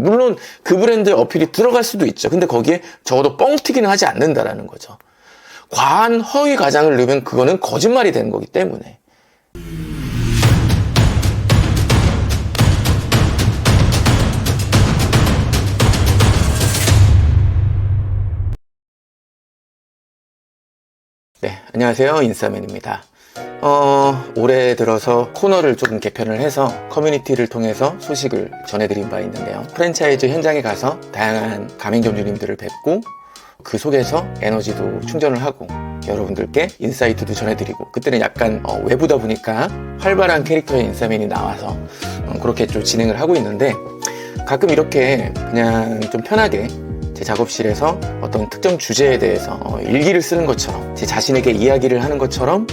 물론 그 브랜드의 어필이 들어갈 수도 있죠. 근데 거기에 적어도 뻥튀기는 하지 않는다라는 거죠. 과한 허위 과장을 넣으면 그거는 거짓말이 되는 거기 때문에. 네, 안녕하세요. 인싸맨입니다. 올해 들어서 코너를 조금 개편을 해서 커뮤니티를 통해서 소식을 전해드린 바 있는데요. 프랜차이즈 현장에 가서 다양한 가맹점주님들을 뵙고 그 속에서 에너지도 충전을 하고 여러분들께 인사이트도 전해드리고, 그때는 약간 외부다 보니까 활발한 캐릭터의 인싸맨이 나와서 그렇게 좀 진행을 하고 있는데, 가끔 이렇게 그냥 좀 편하게 제 작업실에서 어떤 특정 주제에 대해서 일기를 쓰는 것처럼, 제 자신에게 이야기를 하는 것처럼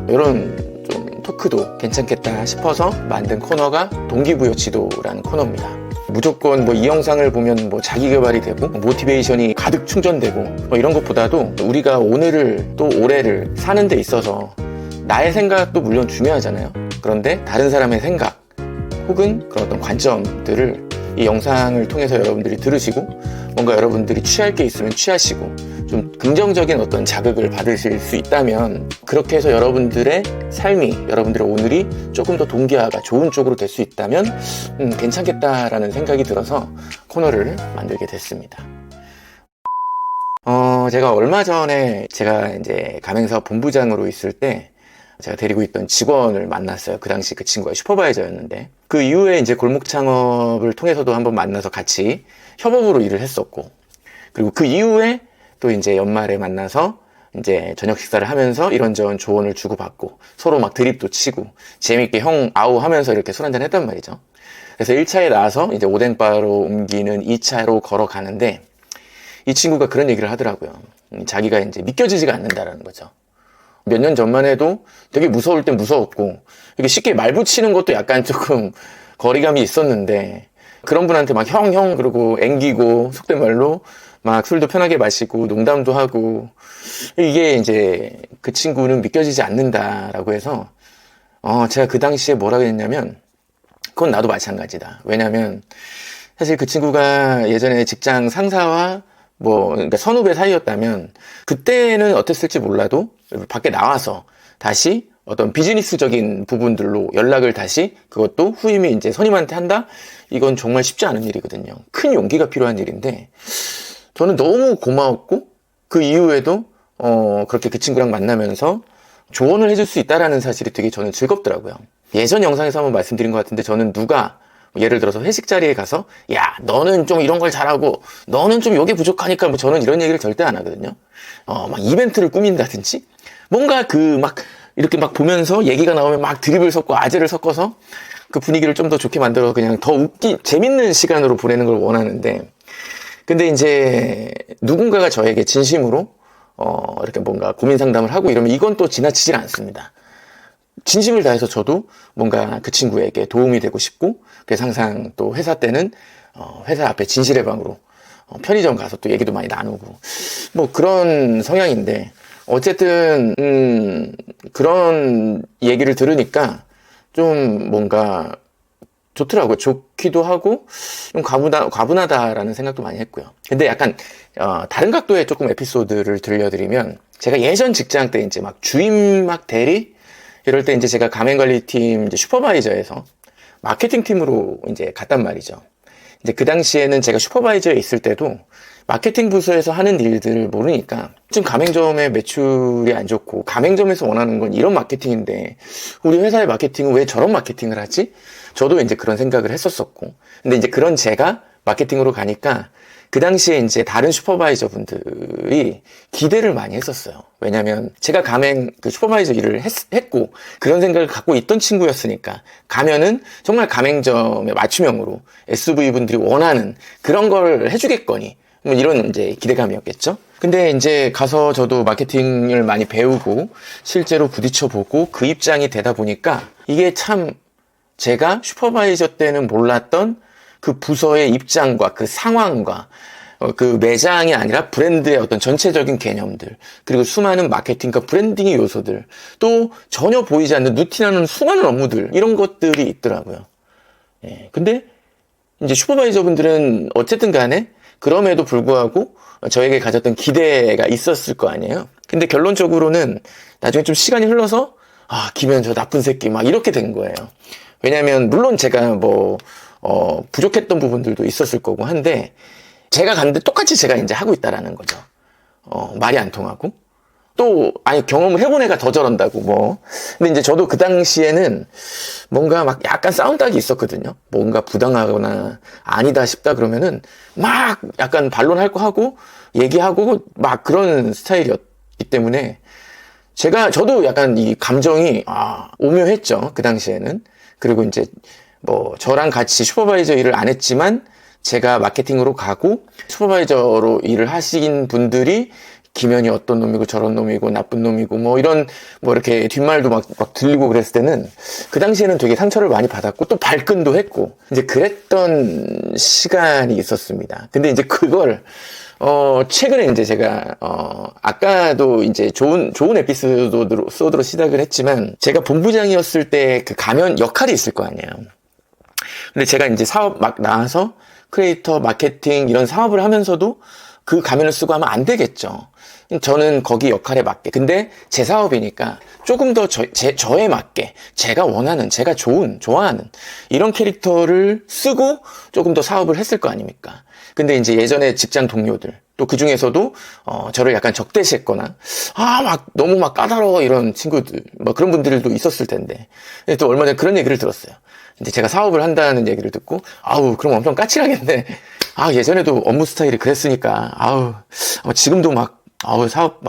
이런 좀 토크도 괜찮겠다 싶어서 만든 코너가 동기부여 지도라는 코너입니다. 무조건 이 영상을 보면 자기개발이 되고 모티베이션이 가득 충전되고 이런 것보다도 우리가 오늘을 또 올해를 사는 데 있어서 나의 생각도 물론 중요하잖아요. 그런데 다른 사람의 생각 혹은 그런 어떤 관점들을 이 영상을 통해서 여러분들이 들으시고 뭔가 여러분들이 취할 게 있으면 취하시고 좀 긍정적인 어떤 자극을 받으실 수 있다면, 그렇게 해서 여러분들의 삶이, 여러분들의 오늘이 조금 더 동기화가 좋은 쪽으로 될 수 있다면 괜찮겠다라는 생각이 들어서 코너를 만들게 됐습니다. 제가 얼마 전에 제가 이제 가맹사업 본부장으로 있을 때 제가 데리고 있던 직원을 만났어요. 그 당시 그 친구가 슈퍼바이저였는데, 그 이후에 이제 골목 창업을 통해서도 한번 만나서 같이 협업으로 일을 했었고, 그리고 그 이후에 또 이제 연말에 만나서 이제 저녁 식사를 하면서 이런저런 조언을 주고받고 서로 막 드립도 치고 재밌게 형 아우 하면서 이렇게 술 한잔 했단 말이죠. 그래서 1차에 나와서 이제 오뎅바로 옮기는 2차로 걸어가는데, 이 친구가 그런 얘기를 하더라고요. 자기가 이제 믿겨지지가 않는다라는 거죠. 몇 년 전만 해도 되게 무서울 땐 무서웠고, 이렇게 쉽게 말 붙이는 것도 약간 조금 거리감이 있었는데, 그런 분한테 막 형 그러고 앵기고 속된 말로 막 술도 편하게 마시고 농담도 하고, 이게 이제 그 친구는 믿겨지지 않는다라고 해서 제가 그 당시에 뭐라고 했냐면, 그건 나도 마찬가지다. 왜냐면 사실 그 친구가 예전에 직장 상사와 그러니까 선후배 사이였다면 그때는 어땠을지 몰라도 밖에 나와서 다시 어떤 비즈니스적인 부분들로 연락을 다시, 그것도 후임이 이제 선임한테 한다? 이건 정말 쉽지 않은 일이거든요. 큰 용기가 필요한 일인데, 저는 너무 고마웠고, 그 이후에도 그렇게 그 친구랑 만나면서 조언을 해줄 수 있다라는 사실이 되게 저는 즐겁더라고요. 예전 영상에서 한번 말씀드린 것 같은데, 저는 누가 예를 들어서 회식 자리에 가서 야 너는 좀 이런 걸 잘하고 너는 좀 요게 부족하니까 저는 이런 얘기를 절대 안 하거든요. 막 이벤트를 꾸민다든지 뭔가 이렇게 막 보면서 얘기가 나오면 막 드립을 섞고 아재를 섞어서 그 분위기를 좀 더 좋게 만들어 그냥 더 재밌는 시간으로 보내는 걸 원하는데, 근데 이제 누군가가 저에게 진심으로 이렇게 뭔가 고민 상담을 하고 이러면 이건 또 지나치질 않습니다. 진심을 다해서 저도 뭔가 그 친구에게 도움이 되고 싶고, 그래서 항상 또 회사 때는 회사 앞에 진실의 방으로 편의점 가서 또 얘기도 많이 나누고 그런 성향인데, 어쨌든 그런 얘기를 들으니까 좀 뭔가 좋더라고요. 좋기도 하고 좀 과분하다라는 생각도 많이 했고요. 근데 약간 다른 각도의 조금 에피소드를 들려드리면, 제가 예전 직장 때 이제 막 주임 막 대리 이럴 때 이제 제가 가맹관리팀 이제 슈퍼바이저에서 마케팅 팀으로 이제 갔단 말이죠. 이제 그 당시에는 제가 슈퍼바이저에 있을 때도 마케팅 부서에서 하는 일들을 모르니까, 지금 가맹점의 매출이 안 좋고 가맹점에서 원하는 건 이런 마케팅인데 우리 회사의 마케팅은 왜 저런 마케팅을 하지? 저도 이제 그런 생각을 했었었고, 근데 이제 그런 제가 마케팅으로 가니까 그 당시에 이제 다른 슈퍼바이저 분들이 기대를 많이 했었어요. 왜냐면 제가 가맹 그 슈퍼바이저 일을 했고 그런 생각을 갖고 있던 친구였으니까, 가면은 정말 가맹점의 맞춤형으로 SV 분들이 원하는 그런 걸 해주겠거니 이런 이제 기대감이었겠죠. 근데 이제 가서 저도 마케팅을 많이 배우고 실제로 부딪혀보고 그 입장이 되다 보니까, 이게 참 제가 슈퍼바이저 때는 몰랐던 그 부서의 입장과 그 상황과 그 매장이 아니라 브랜드의 어떤 전체적인 개념들, 그리고 수많은 마케팅과 브랜딩의 요소들, 또 전혀 보이지 않는 루틴하는 수많은 업무들, 이런 것들이 있더라고요. 예. 근데 이제 슈퍼바이저분들은 어쨌든 간에 그럼에도 불구하고 저에게 가졌던 기대가 있었을 거 아니에요. 근데 결론적으로는 나중에 좀 시간이 흘러서 김현 저 나쁜 새끼 막 이렇게 된 거예요. 왜냐면 물론 제가 부족했던 부분들도 있었을 거고 한데 제가 갔는데 똑같이 제가 이제 하고 있다라는 거죠. 말이 안 통하고 또 경험을 해본 애가 더 저런다고 근데 이제 저도 그 당시에는 뭔가 막 약간 싸움닭이 있었거든요. 뭔가 부당하거나 아니다 싶다 그러면은 막 약간 반론할 거 하고 얘기하고 막 그런 스타일이었기 때문에 저도 약간 이 감정이 오묘했죠. 그 당시에는. 그리고 이제 저랑 같이 슈퍼바이저 일을 안 했지만 제가 마케팅으로 가고 슈퍼바이저로 일을 하신 분들이 김현이 어떤 놈이고 저런 놈이고 나쁜 놈이고 이런 이렇게 뒷말도 막 들리고 그랬을 때는 그 당시에는 되게 상처를 많이 받았고 또 발끈도 했고 이제 그랬던 시간이 있었습니다. 근데 이제 그걸 최근에 이제 제가 아까도 이제 좋은 에피소드로 시작을 했지만 제가 본부장이었을 때 그 가면 역할이 있을 거 아니에요. 근데 제가 이제 사업 막 나와서 크리에이터 마케팅 이런 사업을 하면서도 그 가면을 쓰고 하면 안 되겠죠. 저는 거기 역할에 맞게. 근데 제 사업이니까 조금 더 저에 맞게 제가 원하는, 제가 좋아하는 이런 캐릭터를 쓰고 조금 더 사업을 했을 거 아닙니까? 근데 이제 예전에 직장 동료들, 또 그 중에서도, 저를 약간 적대시했거나, 너무 까다로워, 이런 친구들, 그런 분들도 있었을 텐데. 근데 또 얼마 전에 그런 얘기를 들었어요. 이제 제가 사업을 한다는 얘기를 듣고, 그럼 엄청 까칠하겠네. 예전에도 업무 스타일이 그랬으니까, 지금도 사업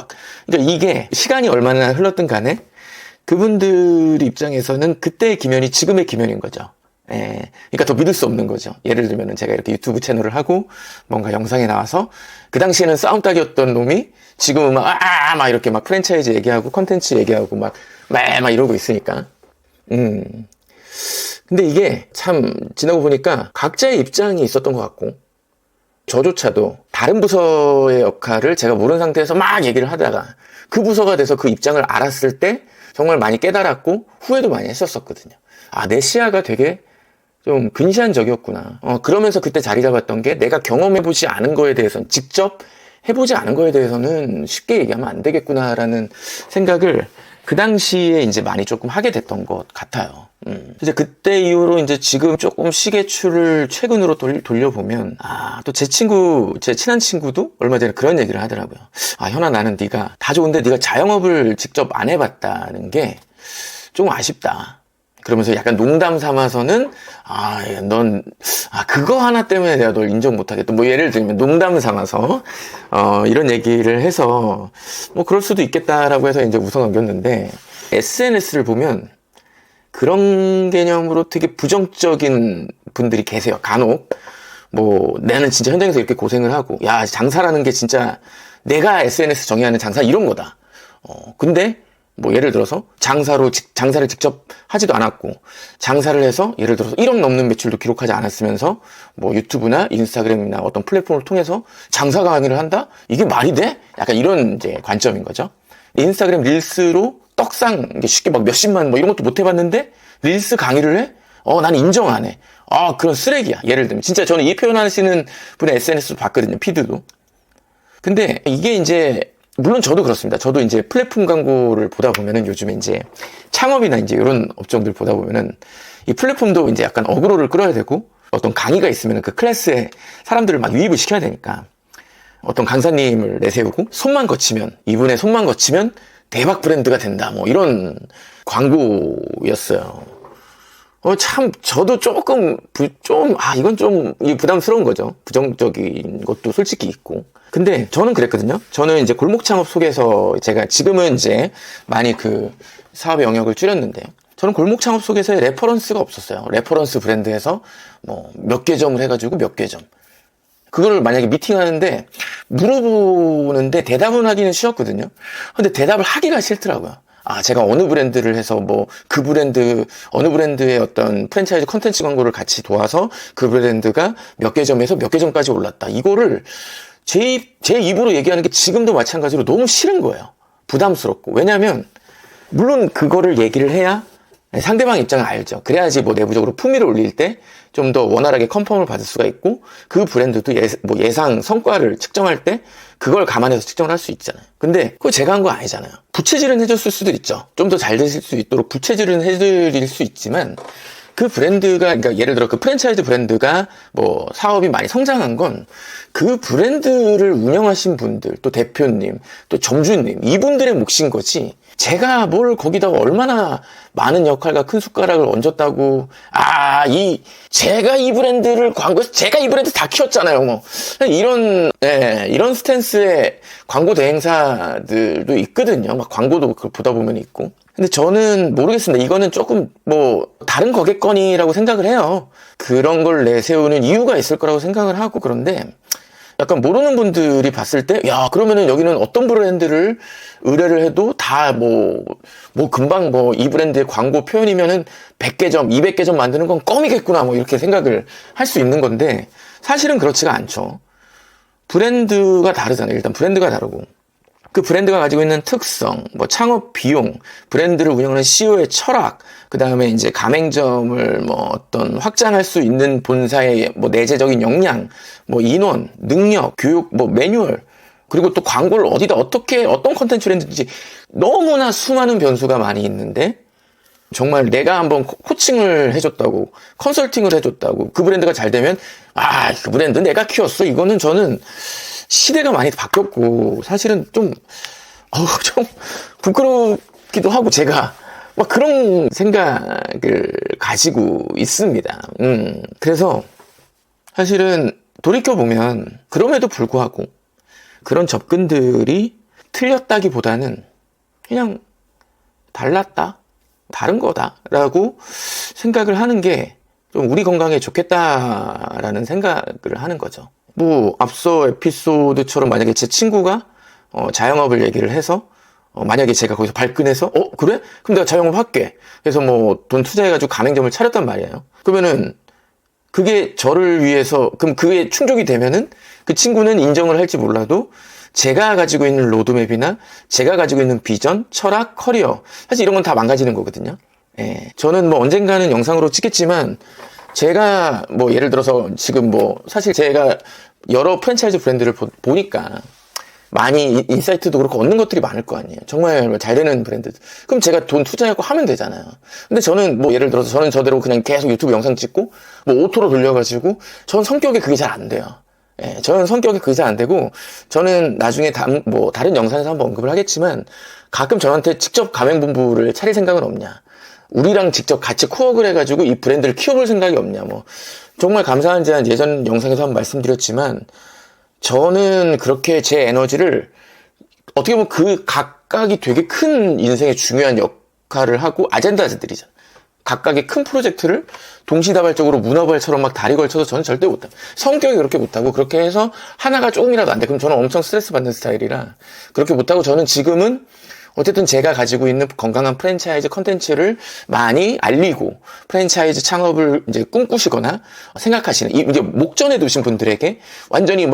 그러니까 이게 시간이 얼마나 흘렀든 간에 그분들 입장에서는 그때의 김현이 지금의 김현인 거죠. 그러니까 더 믿을 수 없는 거죠. 예를 들면은 제가 이렇게 유튜브 채널을 하고 뭔가 영상에 나와서 그 당시에는 싸움닭이었던 놈이 지금은 막 이렇게 프랜차이즈 얘기하고 컨텐츠 얘기하고 막 이러고 있으니까. 근데 이게 참 지나고 보니까 각자의 입장이 있었던 것 같고 저조차도 다른 부서의 역할을 제가 모르는 상태에서 막 얘기를 하다가 그 부서가 돼서 그 입장을 알았을 때 정말 많이 깨달았고 후회도 많이 했었거든요. 내 시야가 되게 좀 근시안적이었구나. 그러면서 그때 자리 잡았던 게 내가 경험해보지 않은 거에 대해서는 직접 해보지 않은 거에 대해서는 쉽게 얘기하면 안 되겠구나라는 생각을 그 당시에 이제 많이 조금 하게 됐던 것 같아요. 이제 그때 이후로 이제 지금 조금 시계추를 최근으로 돌려보면, 또 제 친한 친구도 얼마 전에 그런 얘기를 하더라고요. 현아, 나는 네가 다 좋은데 네가 자영업을 직접 안 해봤다는 게 좀 아쉽다. 그러면서 약간 농담 삼아서는 넌 그거 하나 때문에 내가 널 인정 못하겠다. 예를 들면 농담 삼아서 이런 얘기를 해서 그럴 수도 있겠다라고 해서 이제 웃어 넘겼는데 SNS를 보면 그런 개념으로 되게 부정적인 분들이 계세요. 간혹 나는 진짜 현장에서 이렇게 고생을 하고 장사라는 게 진짜 내가 SNS 정의하는 장사 이런 거다. 근데 예를 들어서 장사를 직접 하지도 않았고 장사를 해서 예를 들어서 1억 넘는 매출도 기록하지 않았으면서 유튜브나 인스타그램이나 어떤 플랫폼을 통해서 장사 강의를 한다? 이게 말이 돼? 약간 이런 이제 관점인 거죠. 인스타그램 릴스로 떡상 쉽게 몇십만 이런 것도 못 해봤는데 릴스 강의를 해? 난 인정 안 해. 그런 쓰레기야. 예를 들면 진짜 저는 이 표현하시는 분의 SNS도 봤거든요. 피드도. 근데 이게 이제 물론 저도 그렇습니다. 저도 이제 플랫폼 광고를 보다 보면은 요즘에 이제 창업이나 이제 이런 업종들 보다 보면은 이 플랫폼도 이제 약간 어그로를 끌어야 되고 어떤 강의가 있으면은 그 클래스에 사람들을 유입을 시켜야 되니까 어떤 강사님을 내세우고 이분의 손만 거치면 대박 브랜드가 된다. 이런 광고였어요. 참 저도 이건 좀 부담스러운 거죠. 부정적인 것도 솔직히 있고. 근데 저는 그랬거든요. 저는 이제 골목 창업 속에서 제가 지금은 이제 많이 그 사업의 영역을 줄였는데 저는 골목 창업 속에서의 레퍼런스가 없었어요. 레퍼런스 브랜드에서 몇 개 점을 해가지고 몇 개 점. 그거를 만약에 미팅하는데 물어보는데 대답은 하기는 쉬웠거든요. 근데 대답을 하기가 싫더라고요. 제가 어느 브랜드를 해서 그 브랜드, 어느 브랜드의 어떤 프랜차이즈 컨텐츠 광고를 같이 도와서 그 브랜드가 몇 개 점에서 몇 개 점까지 올랐다. 이거를 제 입으로 얘기하는 게 지금도 마찬가지로 너무 싫은 거예요. 부담스럽고. 왜냐면, 물론 그거를 얘기를 해야 상대방 입장을 알죠. 그래야지 뭐 내부적으로 품위를 올릴 때 좀 더 원활하게 컨펌을 받을 수가 있고, 그 브랜드도 예상 성과를 측정할 때 그걸 감안해서 측정을 할 수 있잖아요. 근데 그거 제가 한 거 아니잖아요. 부채질은 해줬을 수도 있죠. 좀 더 잘 되실 수 있도록 부채질은 해드릴 수 있지만, 그 브랜드가, 그러니까 예를 들어 그 프랜차이즈 브랜드가 뭐 사업이 많이 성장한 건 그 브랜드를 운영하신 분들, 또 대표님, 또 점주님, 이분들의 몫인 거지, 제가 뭘 거기다가 얼마나 많은 역할과 큰 숟가락을 얹었다고, 제가 이 브랜드를 광고해서 제가 이 브랜드 다 키웠잖아요. 뭐. 이런 스탠스의 광고 대행사들도 있거든요. 막 광고도 보다 보면 있고. 근데 저는 모르겠습니다. 이거는 조금 뭐 다른 거겠거니라고 생각을 해요. 그런 걸 내세우는 이유가 있을 거라고 생각을 하고, 그런데 약간 모르는 분들이 봤을 때, 야, 그러면은 여기는 어떤 브랜드를 의뢰를 해도 다 금방 이 브랜드의 광고 표현이면은 100개 점, 200개 점 만드는 건 껌이겠구나, 뭐 이렇게 생각을 할 수 있는 건데, 사실은 그렇지가 않죠. 브랜드가 다르잖아요. 일단 브랜드가 다르고, 그 브랜드가 가지고 있는 특성, 창업 비용, 브랜드를 운영하는 CEO의 철학, 그 다음에 이제 가맹점을 어떤 확장할 수 있는 본사의 내재적인 역량, 인원, 능력, 교육, 매뉴얼, 그리고 또 광고를 어디다 어떤 컨텐츠를 했는지 너무나 수많은 변수가 많이 있는데, 정말 내가 한번 코칭을 해줬다고, 컨설팅을 해줬다고, 그 브랜드가 잘 되면, 그 브랜드 내가 키웠어. 이거는 저는 시대가 많이 바뀌었고, 사실은 좀 부끄럽기도 하고, 제가 그런 생각을 가지고 있습니다. 그래서 사실은 돌이켜보면, 그럼에도 불구하고 그런 접근들이 틀렸다기보다는 그냥 달랐다, 다른 거다라고 생각을 하는 게 좀 우리 건강에 좋겠다라는 생각을 하는 거죠. 앞서 에피소드처럼 만약에 제 친구가 자영업을 얘기를 해서 만약에 제가 거기서 발끈해서 그래? 그럼 내가 자영업 할게. 그래서 돈 투자해가지고 가맹점을 차렸단 말이에요. 그러면은 그게 저를 위해서, 그럼 그게 충족이 되면은 그 친구는 인정을 할지 몰라도 제가 가지고 있는 로드맵이나 제가 가지고 있는 비전, 철학, 커리어, 사실 이런 건 다 망가지는 거거든요. 예. 저는 언젠가는 영상으로 찍겠지만, 제가 예를 들어서 지금 사실 제가 여러 프랜차이즈 브랜드를 보니까 많이 인사이트도 그렇고 얻는 것들이 많을 거 아니에요. 정말 잘 되는 브랜드. 그럼 제가 돈 투자하고 하면 되잖아요. 근데 저는 예를 들어서 저는 저대로 그냥 계속 유튜브 영상 찍고 오토로 돌려가지고, 저는 성격에 그게 잘 안 돼요. 예, 저는 성격이 그게 잘 안 되고, 저는 나중에 다른 영상에서 한번 언급을 하겠지만, 가끔 저한테 직접 가맹본부를 차릴 생각은 없냐, 우리랑 직접 같이 코어를 해가지고 이 브랜드를 키워볼 생각이 없냐, 정말 감사한지 예전 영상에서 한번 말씀드렸지만, 저는 그렇게 제 에너지를 어떻게 보면 그 각각이 되게 큰 인생의 중요한 역할을 하고 아젠다들이잖아요. 각각의 큰 프로젝트를 동시다발적으로 문어발처럼 다리 걸쳐서 저는 절대 못해요. 성격이 그렇게 못하고, 그렇게 해서 하나가 조금이라도 안 돼, 그럼 저는 엄청 스트레스 받는 스타일이라 그렇게 못하고, 저는 지금은 어쨌든 제가 가지고 있는 건강한 프랜차이즈 컨텐츠를 많이 알리고, 프랜차이즈 창업을 이제 꿈꾸시거나 생각하시는, 이제 목전에 두신 분들에게 완전히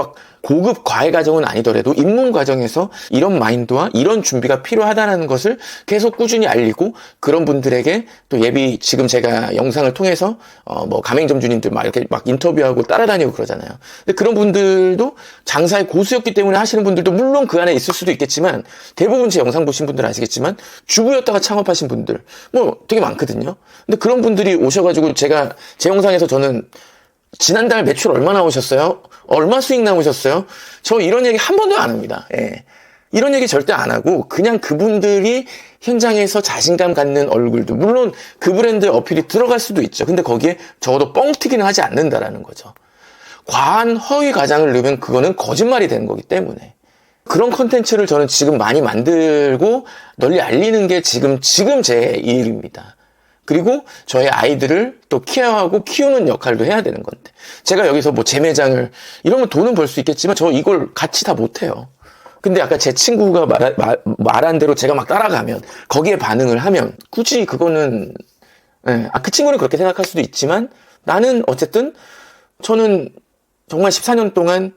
고급 과외 과정은 아니더라도 입문 과정에서 이런 마인드와 이런 준비가 필요하다는 것을 계속 꾸준히 알리고, 그런 분들에게 또 지금 제가 영상을 통해서 가맹점주님들 이렇게 인터뷰하고 따라다니고 그러잖아요. 근데 그런 분들도 장사의 고수였기 때문에 하시는 분들도 물론 그 안에 있을 수도 있겠지만, 대부분 제 영상 보신 분들 아시겠지만 주부였다가 창업하신 분들 되게 많거든요. 근데 그런 분들이 오셔가지고, 제 영상에서 저는 지난달 매출 얼마 나오셨어요? 얼마 수익 나오셨어요? 저 이런 얘기 한 번도 안 합니다. 예. 이런 얘기 절대 안 하고, 그냥 그분들이 현장에서 자신감 갖는 얼굴도, 물론 그 브랜드의 어필이 들어갈 수도 있죠. 근데 거기에 적어도 뻥튀기는 하지 않는다라는 거죠. 과한 허위 과장을 넣으면 그거는 거짓말이 되는 거기 때문에, 그런 컨텐츠를 저는 지금 많이 만들고 널리 알리는 게 지금 제 일입니다. 그리고 저의 아이들을 또 케어하고 키우는 역할도 해야 되는 건데, 제가 여기서 재매장을 이러면 돈은 벌 수 있겠지만 저 이걸 같이 다 못해요. 근데 아까 제 친구가 말한 대로 제가 따라가면, 거기에 반응을 하면, 굳이 그거는, 그 친구는 그렇게 생각할 수도 있지만, 나는 어쨌든 저는 정말 14년 동안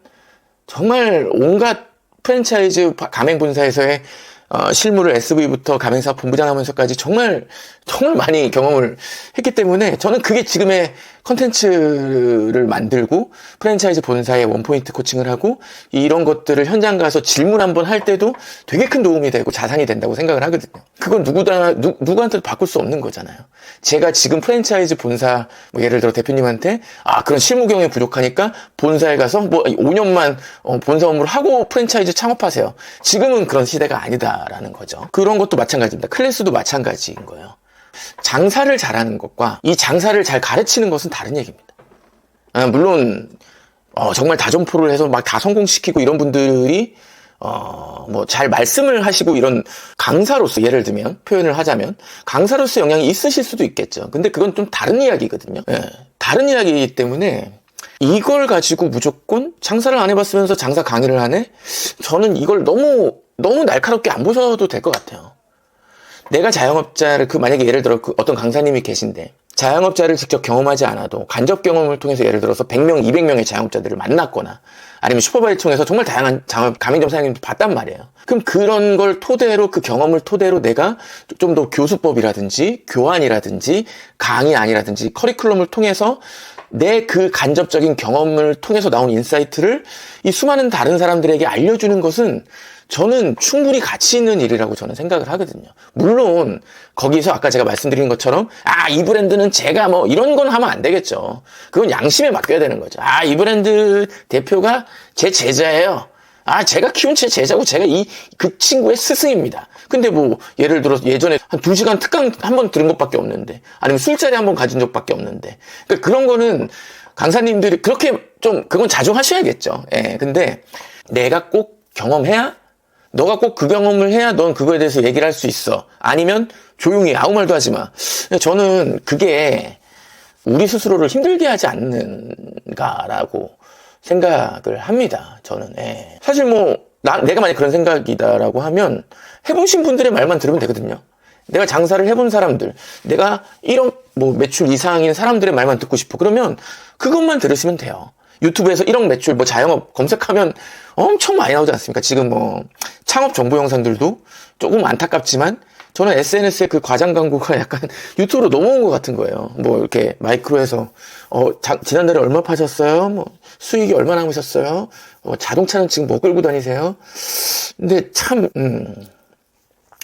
정말 온갖 프랜차이즈 가맹 본사에서의 실무를 SV부터 가맹사업 본부장 하면서까지 정말 많이 경험을 했기 때문에 저는 그게 지금의 컨텐츠를 만들고 프랜차이즈 본사에 원포인트 코칭을 하고 이런 것들을 현장 가서 질문 한번 할 때도 되게 큰 도움이 되고 자산이 된다고 생각을 하거든요. 그건 누구한테도 바꿀 수 없는 거잖아요. 제가 지금 프랜차이즈 본사 뭐 예를 들어 대표님한테 그런 실무 경험이 부족하니까 본사에 가서 뭐 5년만 본사 업무를 하고 프랜차이즈 창업하세요. 지금은 그런 시대가 아니다라는 거죠. 그런 것도 마찬가지입니다. 클래스도 마찬가지인 거예요. 장사를 잘하는 것과 이 장사를 잘 가르치는 것은 다른 얘기입니다. 물론 정말 다점포를 해서 막 다 성공시키고 이런 분들이 뭐 잘 말씀을 하시고 이런 강사로서 예를 들면 표현을 하자면 강사로서 영향이 있으실 수도 있겠죠. 근데 그건 좀 다른 이야기거든요. 다른 이야기이기 때문에 이걸 가지고 무조건 장사를 안 해봤으면서 장사 강의를 하네? 저는 이걸 너무 날카롭게 안 보셔도 될 것 같아요. 내가 자영업자를 만약에 예를 들어 어떤 강사님이 계신데 자영업자를 직접 경험하지 않아도 간접 경험을 통해서 예를 들어서 100명, 200명의 자영업자들을 만났거나 아니면 슈퍼바이저 통해서 정말 다양한 가맹점 사장님도 봤단 말이에요. 그럼 그런 걸 토대로 그 경험을 토대로 내가 좀 더 교수법이라든지 교환이라든지 강의 아니라든지 커리큘럼을 통해서 내 그 간접적인 경험을 통해서 나온 인사이트를 이 수많은 다른 사람들에게 알려주는 것은 저는 충분히 가치 있는 일이라고 저는 생각을 하거든요. 물론 거기서 아까 제가 말씀드린 것처럼 이 브랜드는 제가 뭐 이런 건 하면 안 되겠죠. 그건 양심에 맡겨야 되는 거죠. 이 브랜드 대표가 제 제자예요. 제가 키운 제 제자고 제가 그 친구의 스승입니다. 근데 뭐 예를 들어서 예전에 한 2시간 특강 한 번 들은 것밖에 없는데 아니면 술자리 한 번 가진 적밖에 없는데 그러니까 그런 거는 강사님들이 그렇게 좀 그건 자중하셔야겠죠. 근데 내가 꼭 경험해야 너가 꼭 그 경험을 해야 넌 그거에 대해서 얘기를 할 수 있어. 아니면 조용히 아무 말도 하지 마. 저는 그게 우리 스스로를 힘들게 하지 않는가라고 생각을 합니다. 저는. 사실 뭐 내가 만약 그런 생각이다라고 하면 해보신 분들의 말만 들으면 되거든요. 내가 장사를 해본 사람들, 내가 1억 뭐 매출 이상인 사람들의 말만 듣고 싶어. 그러면 그것만 들으시면 돼요. 유튜브에서 1억 매출 뭐 자영업 검색하면 엄청 많이 나오지 않습니까? 지금 뭐 창업 정보 영상들도 조금 안타깝지만 저는 SNS에 그 과장 광고가 약간 유튜브로 넘어온 것 같은 거예요. 뭐 이렇게 마이크로에서 지난달에 얼마 파셨어요? 뭐 수익이 얼마 남으셨어요? 자동차는 지금 뭐 끌고 다니세요? 근데 참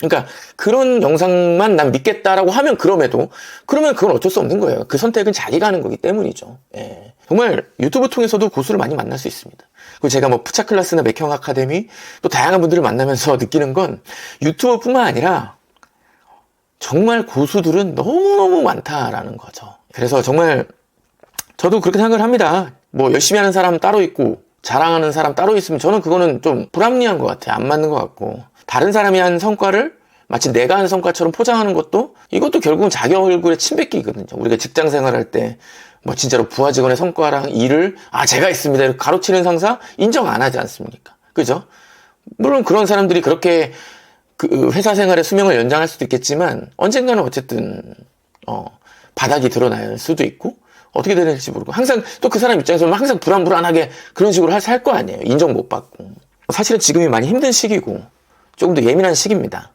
그러니까 그런 영상만 난 믿겠다라고 하면 그러면 그건 어쩔 수 없는 거예요. 그 선택은 자기가 하는 거기 때문이죠. 정말 유튜브 통해서도 고수를 많이 만날 수 있습니다. 그리고 제가 뭐 푸차 클래스나 맥형 아카데미 또 다양한 분들을 만나면서 느끼는 건 유튜브뿐만 아니라 정말 고수들은 너무너무 많다라는 거죠. 그래서 정말 저도 그렇게 생각을 합니다. 뭐 열심히 하는 사람 따로 있고 자랑하는 사람 따로 있으면 저는 그거는 좀 불합리한 것 같아요. 안 맞는 것 같고 다른 사람이 한 성과를 마치 내가 한 성과처럼 포장하는 이것도 결국은 자기 얼굴에 침 뱉기거든요. 우리가 직장 생활할 때 뭐 진짜로 부하 직원의 성과랑 일을 제가 있습니다 이렇게 가로치는 상사 인정 안 하지 않습니까? 그죠? 물론 그런 사람들이 그렇게 그 회사 생활의 수명을 연장할 수도 있겠지만 언젠가는 어쨌든 바닥이 드러날 수도 있고 어떻게 될지 모르고 항상 또 그 사람 입장에서는 항상 불안불안하게 그런 식으로 할 거 아니에요. 인정 못 받고. 사실은 지금이 많이 힘든 시기고 조금 더 예민한 시기입니다.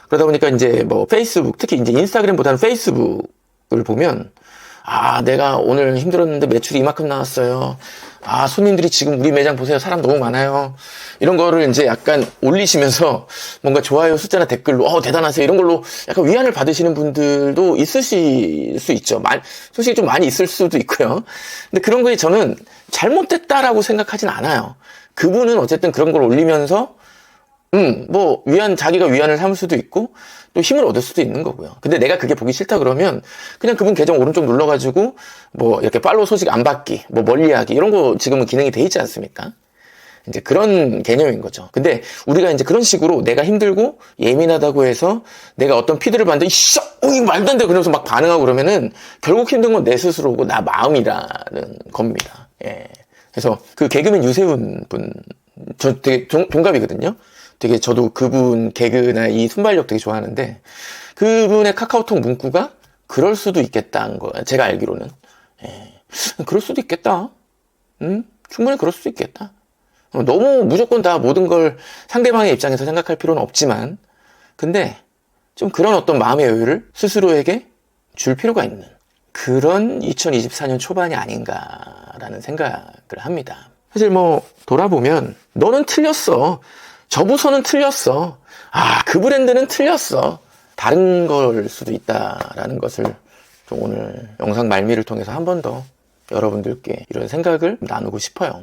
그러다 보니까 이제 뭐 페이스북, 특히 이제 인스타그램보다는 페이스북을 보면 내가 오늘 힘들었는데 매출이 이만큼 나왔어요. 손님들이 지금 우리 매장 보세요. 사람 너무 많아요. 이런 거를 이제 약간 올리시면서 뭔가 좋아요 숫자나 댓글로 대단하세요. 이런 걸로 약간 위안을 받으시는 분들도 있으실 수 있죠. 솔직히 좀 많이 있을 수도 있고요. 근데 그런 거에 저는 잘못됐다라고 생각하진 않아요. 그분은 어쨌든 그런 걸 올리면서 뭐 자기가 위안을 삼을 수도 있고 또 힘을 얻을 수도 있는 거고요. 근데 내가 그게 보기 싫다 그러면 그냥 그분 계정 오른쪽 눌러가지고 뭐 이렇게 팔로우 소식 안 받기, 뭐 멀리하기 이런 거 지금은 기능이 돼 있지 않습니까? 이제 그런 개념인 거죠. 근데 우리가 이제 그런 식으로 내가 힘들고 예민하다고 해서 내가 어떤 피드를 받는데 이거 말도 안 돼 그러면서 막 반응하고 그러면은 결국 힘든 건 내 스스로고 나 마음이라는 겁니다. 그래서 그 개그맨 유세훈 분 저 되게 동갑이거든요. 되게 저도 그분 개그나 이 순발력 되게 좋아하는데 그분의 카카오톡 문구가 그럴 수도 있겠다는 거예요. 제가 알기로는. 그럴 수도 있겠다. 충분히 그럴 수도 있겠다. 너무 무조건 다 모든 걸 상대방의 입장에서 생각할 필요는 없지만 근데 좀 그런 어떤 마음의 여유를 스스로에게 줄 필요가 있는 그런 2024년 초반이 아닌가라는 생각을 합니다. 사실 뭐 돌아보면 너는 틀렸어. 저 부서는 틀렸어. 그 브랜드는 틀렸어. 다른 걸 수도 있다라는 것을 좀 오늘 영상 말미를 통해서 한 번 더 여러분들께 이런 생각을 나누고 싶어요.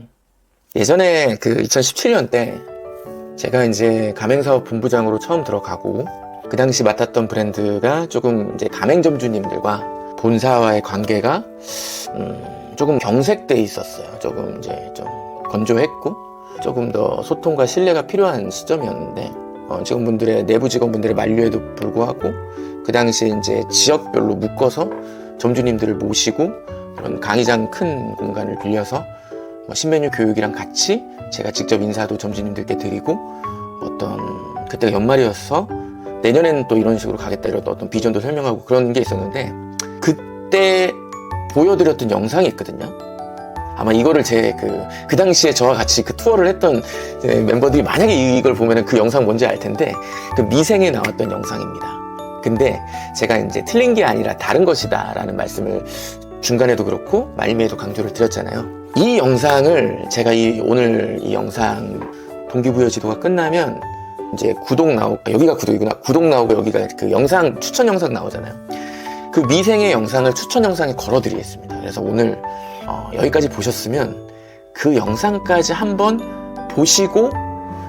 예전에 그 2017년 때 제가 이제 가맹사업 본부장으로 처음 들어가고 그 당시 맡았던 브랜드가 조금 이제 가맹점주님들과 본사와의 관계가 조금 경색돼 있었어요. 조금 이제 좀 건조했고 조금 더 소통과 신뢰가 필요한 시점이었는데 직원분들의 내부 직원분들의 만류에도 불구하고 그 당시에 이제 지역별로 묶어서 점주님들을 모시고 그런 강의장 큰 공간을 빌려서 신메뉴 교육이랑 같이 제가 직접 인사도 점주님들께 드리고 그때가 연말이어서 내년에는 또 이런 식으로 가겠다 이런 어떤 비전도 설명하고 그런 게 있었는데 그때 보여드렸던 영상이 있거든요. 아마 이거를 그 당시에 저와 같이 그 투어를 했던 멤버들이 만약에 이걸 보면은 그 영상 뭔지 알 텐데 그 미생에 나왔던 영상입니다. 근데 제가 이제 틀린 게 아니라 다른 것이다 라는 말씀을 중간에도 그렇고 말미에도 강조를 드렸잖아요. 이 영상을 제가 오늘 이 영상 동기부여 지도가 끝나면 이제 여기가 구독이구나. 구독 나오고 여기가 그 영상, 추천 영상 나오잖아요. 그 미생의 영상을 추천 영상에 걸어 드리겠습니다. 그래서 오늘 여기까지 보셨으면 그 영상까지 한번 보시고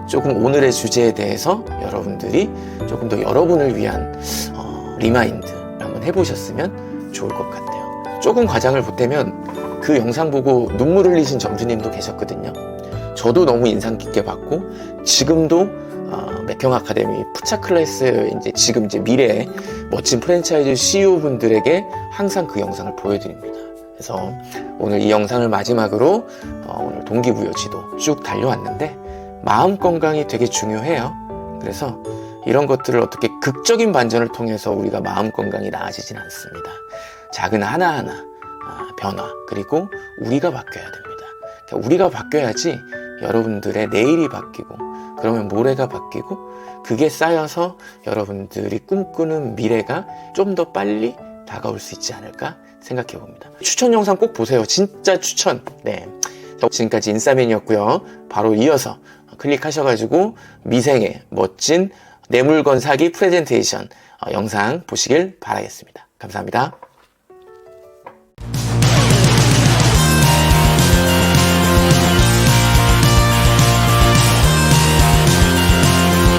조금 오늘의 주제에 대해서 여러분들이 조금 더 여러분을 위한 리마인드를 한번 해보셨으면 좋을 것 같아요. 조금 과장을 보태면 그 영상 보고 눈물 흘리신 점주님도 계셨거든요. 저도 너무 인상 깊게 봤고 지금도 매평 아카데미 푸차 클래스 지금 이제 미래의 멋진 프랜차이즈 CEO 분들에게 항상 그 영상을 보여드립니다. 그래서 오늘 이 영상을 마지막으로 오늘 동기부여 지도 쭉 달려왔는데 마음 건강이 되게 중요해요. 그래서 이런 것들을 어떻게 극적인 반전을 통해서 우리가 마음 건강이 나아지진 않습니다. 작은 하나하나 변화 그리고 우리가 바뀌어야 됩니다. 그러니까 우리가 바뀌어야지 여러분들의 내일이 바뀌고 그러면 모레가 바뀌고 그게 쌓여서 여러분들이 꿈꾸는 미래가 좀 더 빨리 다가올 수 있지 않을까 생각해 봅니다. 추천 영상 꼭 보세요. 진짜 추천. 네. 지금까지 인싸맨이었고요. 바로 이어서 클릭하셔가지고 미생의 멋진 내 물건 사기 프레젠테이션 영상 보시길 바라겠습니다. 감사합니다.